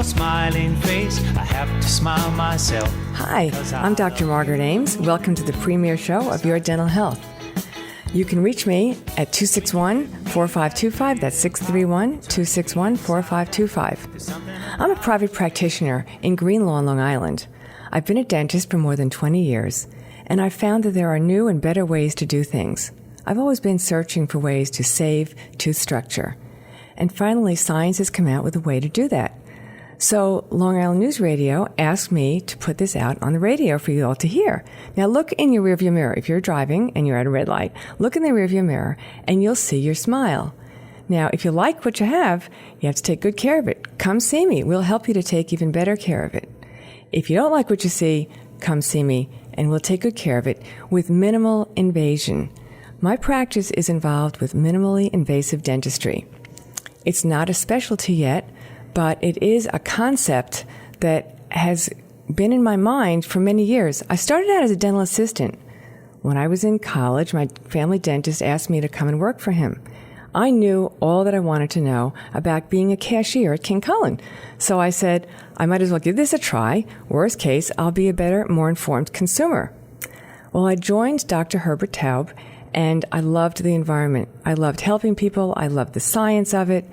your smiling face, I have to smile myself. Hi, I'm Dr. Margaret Ames. Welcome to the premiere show of Your Dental Health. You can reach me at 261-4525. That's 631-261-4525. I'm a private practitioner in Greenlaw, Long Island. I've been a dentist for more than 20 years, and I've found that there are new and better ways to do things. I've always been searching for ways to save tooth structure. And finally, science has come out with a way to do that. So Long Island News Radio asked me to put this out on the radio for you all to hear. Now look in your rearview mirror. If you're driving and you're at a red light, look in the rearview mirror and you'll see your smile. Now, if you like what you have to take good care of it. Come see me. We'll help you to take even better care of it. If you don't like what you see, come see me and we'll take good care of it with minimal invasion. My practice is involved with minimally invasive dentistry. It's not a specialty yet, but it is a concept that has been in my mind for many years. I started out as a dental assistant. When I was in college, my family dentist asked me to come and work for him. I knew all that I wanted to know about being a cashier at King Cullen. So I said, I might as well give this a try. Worst case, I'll be a better, more informed consumer. Well, I joined Dr. Herbert Taub, and I loved the environment. I loved helping people. I loved the science of it.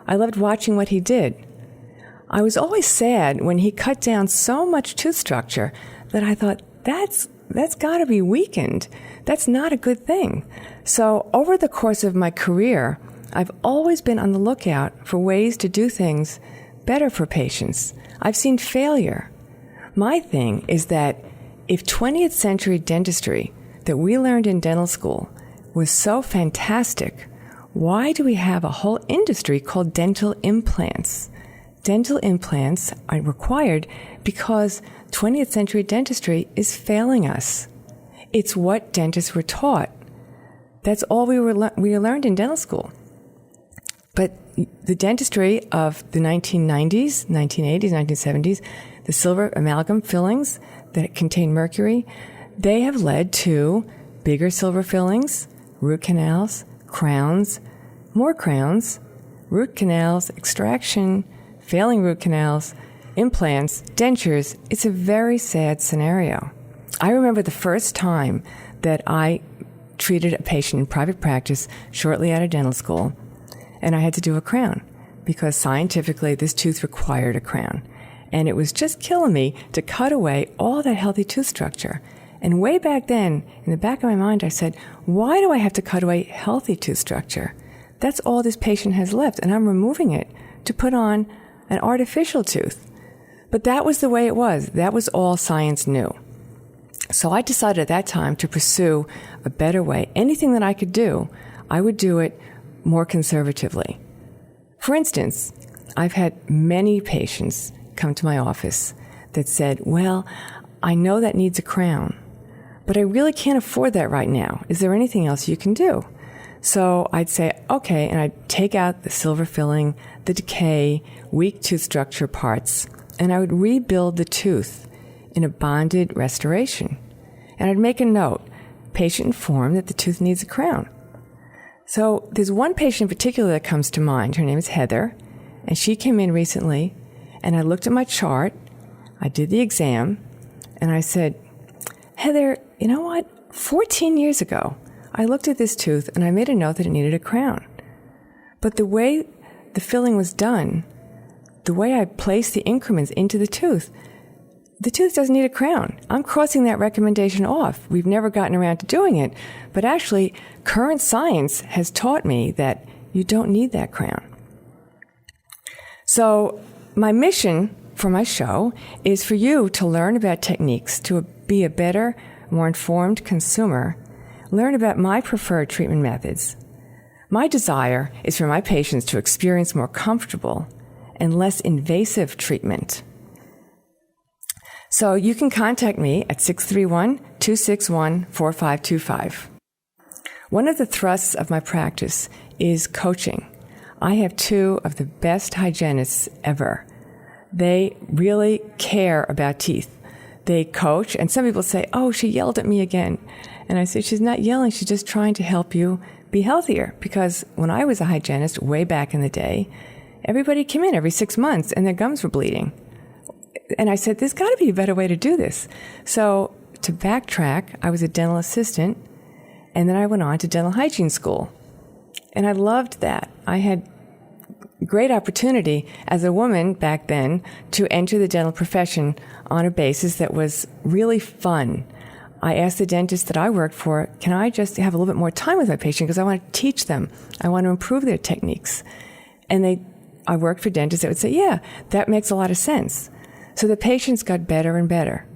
I loved watching what he did. I was always sad when he cut down so much tooth structure that I thought, that's got to be weakened. That's not a good thing. So over the course of my career, I've always been on the lookout for ways to do things better for patients. I've seen failure. My thing is that if 20th century dentistry that we learned in dental school was so fantastic, why do we have a whole industry called dental implants? Dental implants are required because 20th century dentistry is failing us. It's what dentists were taught. That's all we learned in dental school. But the dentistry of the 1990s, 1980s, 1970s, the silver amalgam fillings that contain mercury, they have led to bigger silver fillings, root canals, crowns, more crowns, root canals, extraction, failing root canals, implants, dentures. It's a very sad scenario. I remember the first time that I treated a patient in private practice shortly out of dental school, and I had to do a crown because scientifically this tooth required a crown. And it was just killing me to cut away all that healthy tooth structure. And way back then, in the back of my mind, I said, why do I have to cut away healthy tooth structure? That's all this patient has left, and I'm removing it to put on an artificial tooth. But that was the way it was. That was all science knew. So I decided at that time to pursue a better way. Anything that I could do, I would do it more conservatively. For instance, I've had many patients come to my office that said, well, I know that needs a crown, but I really can't afford that right now. Is there anything else you can do? So I'd say, okay, and I'd take out the silver filling, the decay, weak tooth structure parts, and I would rebuild the tooth in a bonded restoration. And I'd make a note, patient informed that the tooth needs a crown. So there's one patient in particular that comes to mind. Her name is Heather, and she came in recently, and I looked at my chart, I did the exam, and I said, Heather, you know what? 14 years ago, I looked at this tooth and I made a note that it needed a crown. But the way the filling was done, the way I placed the increments into the tooth doesn't need a crown. I'm crossing that recommendation off. We've never gotten around to doing it. But actually, current science has taught me that you don't need that crown. So my mission for my show is for you to learn about techniques to be a better, more informed consumer. Learn about my preferred treatment methods. My desire is for my patients to experience more comfortable and less invasive treatment. So you can contact me at 631-261-4525. One of the thrusts of my practice is coaching. I have two of the best hygienists ever. They really care about teeth. They coach, and some people say, oh, she yelled at me again. And I say, she's not yelling, she's just trying to help you be healthier. Because when I was a hygienist way back in the day, everybody came in every 6 months and their gums were bleeding. And I said, there's got to be a better way to do this. So to backtrack, I was a dental assistant, and then I went on to dental hygiene school. And I loved that. I had great opportunity as a woman back then to enter the dental profession on a basis that was really fun. I asked the dentist that I worked for, can I just have a little bit more time with my patient because I want to teach them. I want to improve their techniques. And I worked for dentists that would say, yeah, that makes a lot of sense. So the patients got better and better.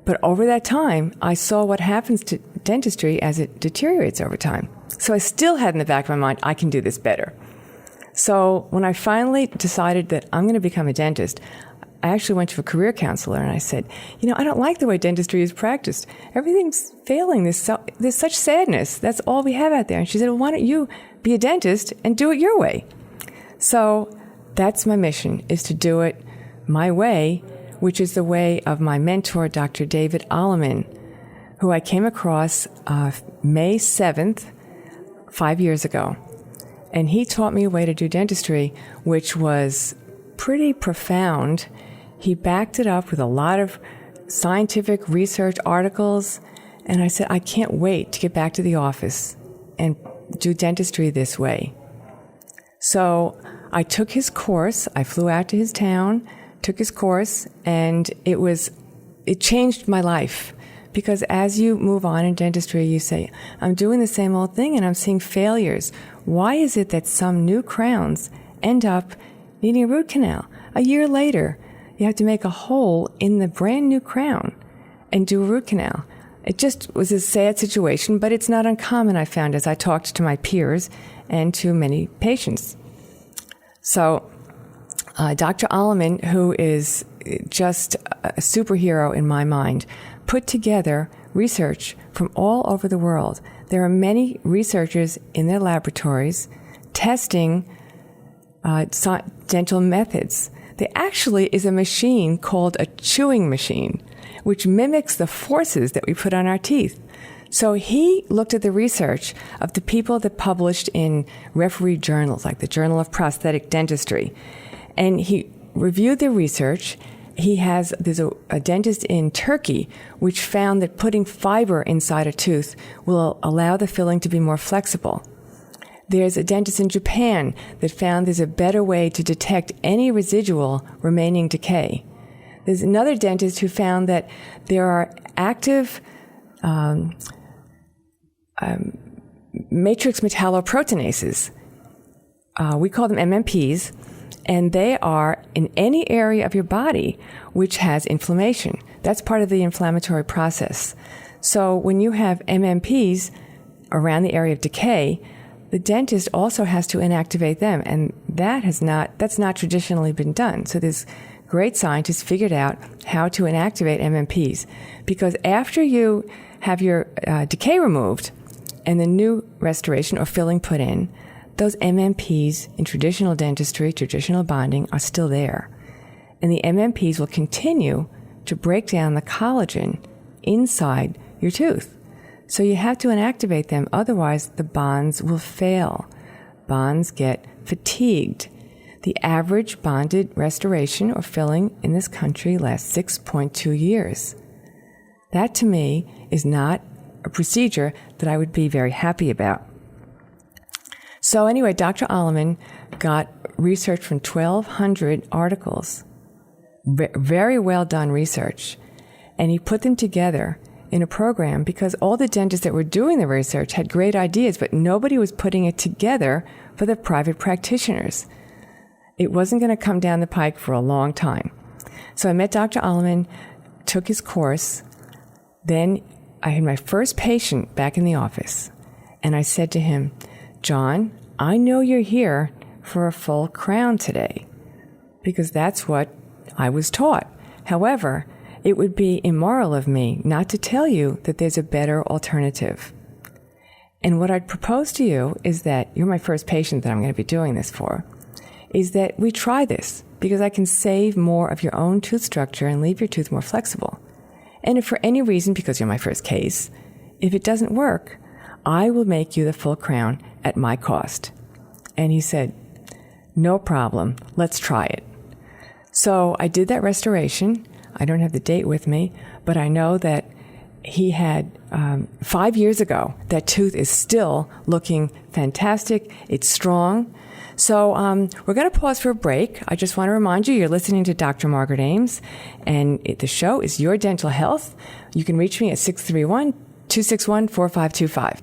But over that time, I saw what happens to dentistry as it deteriorates over time. So I still had in the back of my mind, I can do this better. So when I finally decided that I'm going to become a dentist, I actually went to a career counselor and I said, I don't like the way dentistry is practiced. Everything's failing. There's such sadness. That's all we have out there. And she said, well, why don't you be a dentist and do it your way? So that's my mission, is to do it my way, which is the way of my mentor, Dr. David Alleman, who I came across May 7th, 5 years ago. And he taught me a way to do dentistry, which was pretty profound. He backed it up with a lot of scientific research articles. And I said, I can't wait to get back to the office and do dentistry this way. So I took his course. I flew out to his town, took his course, and it changed my life. Because as you move on in dentistry, you say, I'm doing the same old thing and I'm seeing failures. Why is it that some new crowns end up needing a root canal? A year later, you have to make a hole in the brand new crown and do a root canal. It just was a sad situation, but it's not uncommon, I found, as I talked to my peers and to many patients. So Dr. Alleman, who is just a superhero in my mind, put together research from all over the world. There are many researchers in their laboratories testing dental methods. There actually is a machine called a chewing machine, which mimics the forces that we put on our teeth. So he looked at the research of the people that published in refereed journals, like the Journal of Prosthetic Dentistry, and he reviewed the research. There's a dentist in Turkey which found that putting fiber inside a tooth will allow the filling to be more flexible. There's a dentist in Japan that found there's a better way to detect any residual remaining decay. There's another dentist who found that there are active matrix metalloproteinases. We call them MMPs. And they are in any area of your body which has inflammation. That's part of the inflammatory process. So when you have MMPs around the area of decay, the dentist also has to inactivate them. And that's not traditionally been done. So there's great scientists figured out how to inactivate MMPs. Because after you have your decay removed and the new restoration or filling put in, those MMPs in traditional dentistry, traditional bonding, are still there. And the MMPs will continue to break down the collagen inside your tooth. So you have to inactivate them, otherwise the bonds will fail. Bonds get fatigued. The average bonded restoration or filling in this country lasts 6.2 years. That, to me, is not a procedure that I would be very happy about. So anyway, Dr. Alleman got research from 1,200 articles, very well done research, and he put them together in a program because all the dentists that were doing the research had great ideas, but nobody was putting it together for the private practitioners. It wasn't going to come down the pike for a long time. So I met Dr. Alleman, took his course. Then I had my first patient back in the office, and I said to him, John, I know you're here for a full crown today because that's what I was taught. However, it would be immoral of me not to tell you that there's a better alternative. And what I'd propose to you is that you're my first patient that I'm going to be doing this for, is that we try this because I can save more of your own tooth structure and leave your tooth more flexible. And if for any reason, because you're my first case, if it doesn't work, I will make you the full crown at my cost. And he said, No problem. Let's try it. So I did that restoration. I don't have the date with me, but I know that he had 5 years ago. That tooth is still looking fantastic. It's strong. So we're going to pause for a break. I just want to remind you, you're listening to Dr. Margaret Ames, and the show is Your Dental Health. You can reach me at 631-261-4525.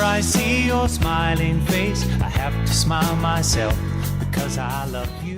I see your smiling face, I have to smile myself because I love you.